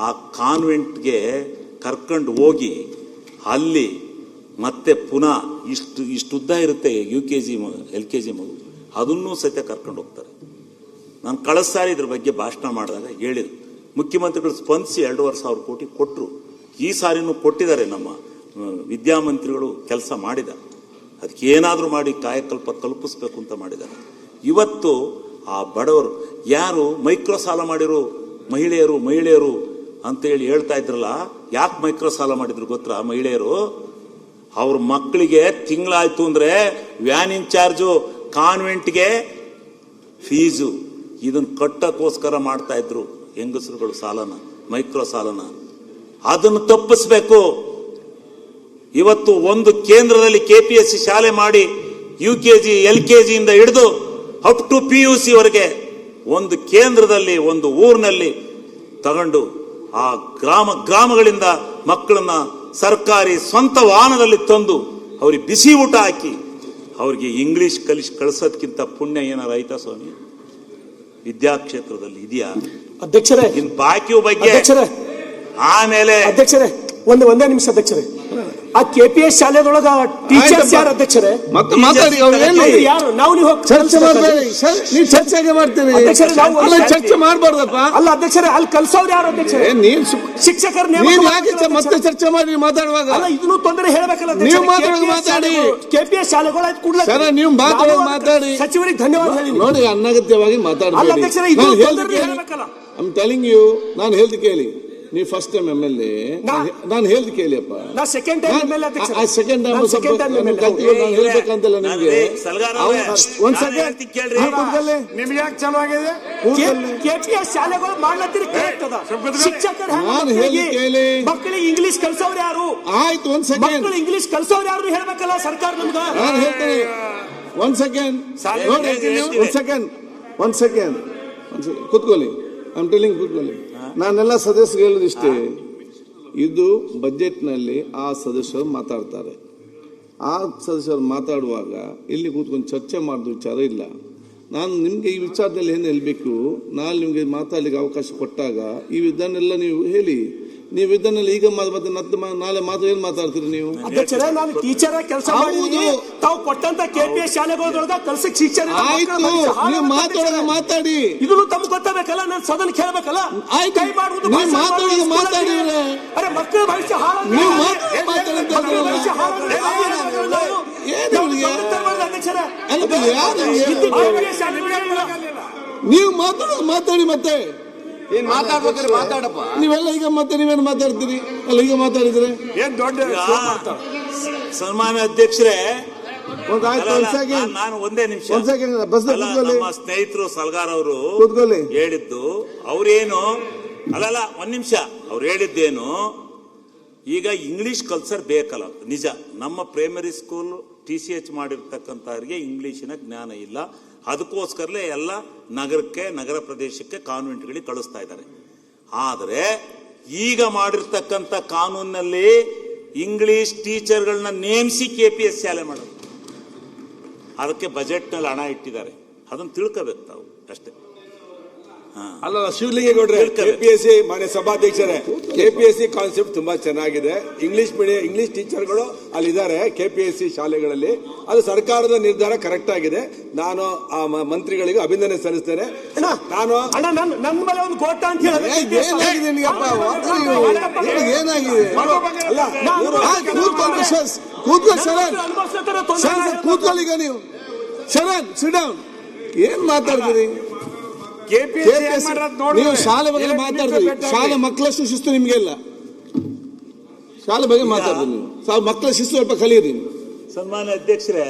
ಆ ಕಾನ್ವೆಂಟ್ಗೆ ಕರ್ಕೊಂಡು ಹೋಗಿ ಅಲ್ಲಿ ಮತ್ತೆ ಪುನಃ ಇಷ್ಟುದ್ದ ಇರುತ್ತೆ UKG LKG ಮಗು, ಅದನ್ನೂ ಸಹಿತ ಕರ್ಕೊಂಡು ಹೋಗ್ತಾರೆ. ನಾನು ಕಳೆದ ಸಾರಿ ಇದ್ರ ಬಗ್ಗೆ ಭಾಷಣ ಮಾಡಿದಾಗ ಹೇಳಿದ್ರು, ಮುಖ್ಯಮಂತ್ರಿಗಳು ಸ್ಪಂದಿಸಿ 2,500 ಕೋಟಿ ಕೊಟ್ಟರು. ಈ ಸಾರಿನೂ ಕೊಟ್ಟಿದ್ದಾರೆ. ನಮ್ಮ ವಿದ್ಯಾಮಂತ್ರಿಗಳು ಕೆಲಸ ಮಾಡಿದ್ದಾರೆ. ಅದಕ್ಕೆ ಏನಾದರೂ ಮಾಡಿ ಕಾಯಕಲ್ಪ ಕಲ್ಪಿಸ್ಬೇಕು ಅಂತ ಮಾಡಿದ್ದಾರೆ. ಇವತ್ತು ಆ ಬಡವರು ಯಾರು ಮೈಕ್ರೋ ಸಾಲ ಮಾಡಿರೋ ಮಹಿಳೆಯರು ಅಂತೇಳಿ ಹೇಳ್ತಾ ಇದ್ರಲ್ಲ, ಯಾಕೆ ಮೈಕ್ರೋ ಸಾಲ ಮಾಡಿದ್ರು ಗೊತ್ತಾ? ಮಹಿಳೆಯರು ಅವ್ರ ಮಕ್ಕಳಿಗೆ ತಿಂಗಳಾಯ್ತು ಅಂದ್ರೆ ವ್ಯಾನ್ ಇನ್ಚಾರ್ಜು, ಕಾನ್ವೆಂಟ್ಗೆ ಫೀಸು, ಇದನ್ನ ಕಟ್ಟಕ್ಕೋಸ್ಕರ ಮಾಡ್ತಾ ಇದ್ರು ಹೆಂಗಸರುಗಳು ಸಾಲನ, ಮೈಕ್ರೋ ಸಾಲನ. ಅದನ್ನು ತಪ್ಪಿಸ್ಬೇಕು. ಇವತ್ತು ಒಂದು ಕೇಂದ್ರದಲ್ಲಿ KPSC ಶಾಲೆ ಮಾಡಿ UKG LKG ಇಂದ ಹಿಡಿದು ಅಪ್ ಟು PUC ವರೆಗೆ ಒಂದು ಕೇಂದ್ರದಲ್ಲಿ ಒಂದು ಊರಿನಲ್ಲಿ ತಗೊಂಡು ಆ ಗ್ರಾಮಗಳಿಂದ ಮಕ್ಕಳನ್ನ ಸರ್ಕಾರಿ ಸ್ವಂತ ವಾಹನದಲ್ಲಿ ತಂದು ಅವ್ರಿಗೆ ಬಿಸಿ ಊಟ ಹಾಕಿ ಅವ್ರಿಗೆ ಇಂಗ್ಲಿಷ್ ಕಳಿಸೋದಕ್ಕಿಂತ ಪುಣ್ಯ ಏನಾರ ಆಯ್ತಾ ಸ್ವಾಮಿ ವಿದ್ಯಾಕ್ಷೇತ್ರದಲ್ಲಿ ಇದೆಯಾ? ಅಧ್ಯಕ್ಷರೇ, ಇನ್ ಬಾಕಿ ಬಗ್ಗೆ ಆಮೇಲೆ ಅಧ್ಯಕ್ಷರೇ ಒಂದೇ ನಿಮಿಷ ಅಧ್ಯಕ್ಷರೇ, ಆ KPS ಶಾಲೆದೊಳಗ ಟೀಚರ್ಸ್ ಯಾರು ಅಧ್ಯಕ್ಷರೇ? ಯಾರು? ನಾವು ನೀವು ಚರ್ಚೆ ನೀವು ಚರ್ಚೆಗೆ ಮಾಡ್ತೀವಿ. ಚರ್ಚೆ ಮಾಡಬಾರ್ದಪ್ಪ. ಅಲ್ಲ ಅಧ್ಯಕ್ಷರೇ, ಅಲ್ಲಿ ಕಲ್ಸೋರು ಯಾರು ಅಧ್ಯಕ್ಷರೇ? ಶಿಕ್ಷಕರು ಮತ್ತೆ ಚರ್ಚೆ ಮಾಡಿ ಮಾತಾಡುವಾಗ ಅಲ್ಲ ಇದನ್ನು ತೊಂದರೆ ಹೇಳಬೇಕಲ್ಲ. ನೀವು ಮಾತಾಡಿ. KPS ಶಾಲೆಗಳು ಕೂಡಲೇ ಸರ್ ನೀವು ಮಾತಾಡಿ. ಸಚಿವರಿಗೆ ಧನ್ಯವಾದ ಹೇಳಿ. ನೋಡಿ, ಅನಗತ್ಯವಾಗಿ ಮಾತಾಡಬೇಡಿ. ಅಲ್ಲ ಅಧ್ಯಕ್ಷರೇ, ಇದು ತೊಂದರೆ ಹೇಳಬೇಕಲ್ಲ. ಐ ಆಮ್ ಟೆಲಿಂಗ್ ಯು, ನಾನು ಹೇಳ್ದು ಕೇಳಿ. ನೀವು ಫಸ್ಟ್ ಟೈಮ್ MLA, ನಾನು ಹೇಳ್ದು ಕೇಳಿಯಪ್ಪ. ನಾ ಸೆಕೆಂಡ್ ಟೈಮ್ MLA ಅಧ್ಯಕ್ಷ. ಸೆಕೆಂಡ್ ಟೈಮ್ ನಾನು ಹೇಳ್ಬೇಕಂತಲ್ಲ ನಿಮ್ಗೆ. ಒಂದ್ ಸೆಕೆಂಡ್ ನಿಮ್ಗೆ ಯಾಕೆ ಚಲೋ ಆಗಿದೆ? KPS ಶಾಲೆಗಳು ಮಾಡ್ಲತ್ತೀರಿ ಕರೆಕ್ಟ್ ಅದ. ಶಿಕ್ಷಕರು ನಾನು ಹೇಳ್ದು ಕೇಳಿ. ಮಕ್ಕಳಿಗೆ ಇಂಗ್ಲಿಷ್ ಕಲ್ಸೋರು ಯಾರು? ಆಯ್ತು, ಒಂದ್ ಸೆಕೆಂಡ್. ಮಕ್ಕಳು ಇಂಗ್ಲಿಷ್ ಕಲ್ಸೋರು ಯಾರು ಹೇಳ್ಬೇಕಲ್ಲ ಸರ್ಕಾರ ನಮ್ಗ. ನಾನು ಹೇಳ್ತೇನೆ, ಒಂದ್ ಸೆಕೆಂಡ್ ಕೂತ್ಕೊಳ್ಳಿ. ಐ ಆಮ್ ಟೆಲಿಂಗ್, ಕೂತ್ಕೊಳ್ಳಿ. ನಾನೆಲ್ಲ ಸದಸ್ಯರು ಹೇಳೋದಿಷ್ಟೇ, ಇದು ಬಜೆಟ್ನಲ್ಲಿ ಆ ಸದಸ್ಯರು ಮಾತಾಡ್ತಾರೆ. ಆ ಸದಸ್ಯರು ಮಾತಾಡುವಾಗ ಇಲ್ಲಿ ಕೂತ್ಕೊಂಡು ಚರ್ಚೆ ಮಾಡಿದ ವಿಚಾರ ಇಲ್ಲ. ನಾನು ನಿಮಗೆ ಈ ವಿಚಾರದಲ್ಲಿ ಏನು ಹೇಳಬೇಕು, ನಾನು ನಿಮಗೆ ಮಾತಾಡಲಿಕ್ಕೆ ಅವಕಾಶ ಕೊಟ್ಟಾಗ ಇದನ್ನೆಲ್ಲ ನೀವು ಹೇಳಿ. ನೀವು ಇದನ್ನೆಲ್ಲ ಈಗ ನಾಳೆ ಮಾತು ಏನು ಮಾತಾಡ್ತೀರಿ ನೀವು? ಅಧ್ಯಕ್ಷರೇ, ನಾನು ಟೀಚರ್ ಕೆಲಸ ಮಾಡಿದ್ದೀನಿ. ತಾವು ಕೊಟ್ಟಂತ KPS ಶಾಲೆಗಳೊಳಗ ಕಲ್ಸಕ್ಕೆ ಶಿಕ್ಷಣ ನೀವು ಮಾತಾಡಿ. ಇದನ್ನು ತಮ್ಗೆ ಗೊತ್ತಾಗಬೇಕಲ್ಲ, ನಾನು ಸದನ ಕೇಳಬೇಕಲ್ಲ. ಕೈ ಮಾಡುವುದು ಮಾತಾಡಿ. ಅರೆ ಮಕ್ಕಳ ಭವಿಷ್ಯ ನೀವು ಮಾತಾಡಿ. ಮತ್ತೆ ಏನ್ ಮಾತಾಡ್ಬೇಕಾದ್ರೆ ಮಾತಾಡಪ್ಪ. ನೀವೆಲ್ಲ ಈಗ ಮತ್ತೆ ನೀವೇನು ಮಾತಾಡ್ತೀರಿ? ಅಲ್ಲ ಈಗ ಮಾತಾಡಿದ್ರೆ ಏನ್ ದೊಡ್ಡ ಸನ್ಮಾನ್ಯ ಅಧ್ಯಕ್ಷರೇ, ನಾನು ಒಂದೇ ನಿಮಿಷ ನಮ್ಮ ಸ್ನೇಹಿತರು ಸಲ್ಗಾರ್ ಅವರು ಹೇಳಿದ್ದು, ಅವ್ರೇನು ಅಲ್ಲಲ್ಲ ಒಂದ್ ನಿಮಿಷ, ಅವ್ರು ಹೇಳಿದ್ದೇನು, ಈಗ ಇಂಗ್ಲಿಷ್ ಕಲ್ಚರ್ ಬೇಕಲ್ಲ, ನಿಜ. ನಮ್ಮ ಪ್ರೈಮರಿ ಸ್ಕೂಲ್ TCH ಮಾಡಿರ್ತಕ್ಕಂಥವ್ರಿಗೆ ಇಂಗ್ಲಿಷಿನ ಜ್ಞಾನ ಇಲ್ಲ. ಅದಕ್ಕೋಸ್ಕರಲೇ ಎಲ್ಲ ನಗರ ಪ್ರದೇಶಕ್ಕೆ ಕಾನ್ವೆಂಟ್ಗಳಿಗೆ ಕಳಿಸ್ತಾ ಇದ್ದಾರೆ. ಆದರೆ ಈಗ ಮಾಡಿರ್ತಕ್ಕಂಥ ಕಾನೂನಿನಲ್ಲಿ ಇಂಗ್ಲಿಷ್ ಟೀಚರ್ಗಳನ್ನ ನೇಮಿಸಿ KPS ಶಾಲೆ ಮಾಡೋದು, ಅದಕ್ಕೆ ಬಜೆಟ್ನಲ್ಲಿ ಹಣ ಇಟ್ಟಿದ್ದಾರೆ. ಅದನ್ನು ತಿಳ್ಕೋಬೇಕು ತಾವು ಅಷ್ಟೇ. ಅಲ್ಲ ಶಿವಲಿಂಗೇಗೌಡ್ರೆ, KPSC ಮಾನ್ಯ ಸಭಾಧ್ಯಕ್ಷರೇ, KPSC ಕಾನ್ಸೆಪ್ಟ್ ತುಂಬಾ ಚೆನ್ನಾಗಿದೆ. ಇಂಗ್ಲಿಷ್ ಟೀಚರ್ಗಳು ಅಲ್ಲಿದ್ದಾರೆ KPSC ಶಾಲೆಗಳಲ್ಲಿ. ಅದು ಸರ್ಕಾರದ ನಿರ್ಧಾರ ಕರೆಕ್ಟ್ ಆಗಿದೆ. ನಾನು ಆ ಮಂತ್ರಿಗಳಿಗೆ ಅಭಿನಂದನೆ ಸಲ್ಲಿಸ್ತೇನೆ. ನಾನು ನನ್ನ ಮೇಲೆ ಒಂದು ಗೋಟ ಅಂತ ಕೂತ್ಕೊಳ್ಳಿ. ಈಗ ನೀವು ಏನ್ ಮಾತಾಡ್ತೀರಿ? ನೀವು ಶಾಲೆ ಬಗ್ಗೆ ಮಾತಾಡ್ತೀರಿ. ಶಾಲೆ ಮಕ್ಕಳಷ್ಟು ಶಿಸ್ತು ನಿಮ್ಗೆ ಇಲ್ಲ. ಶಾಲೆ ಬಗ್ಗೆ ಮಾತಾಡ್ತೀರಿ ನೀವು. ಮಕ್ಕಳ ಶಿಸ್ತು ಸ್ವಲ್ಪ ಕಲಿಯಿರಿ. ಸನ್ಮಾನ್ಯ ಅಧ್ಯಕ್ಷರೇ,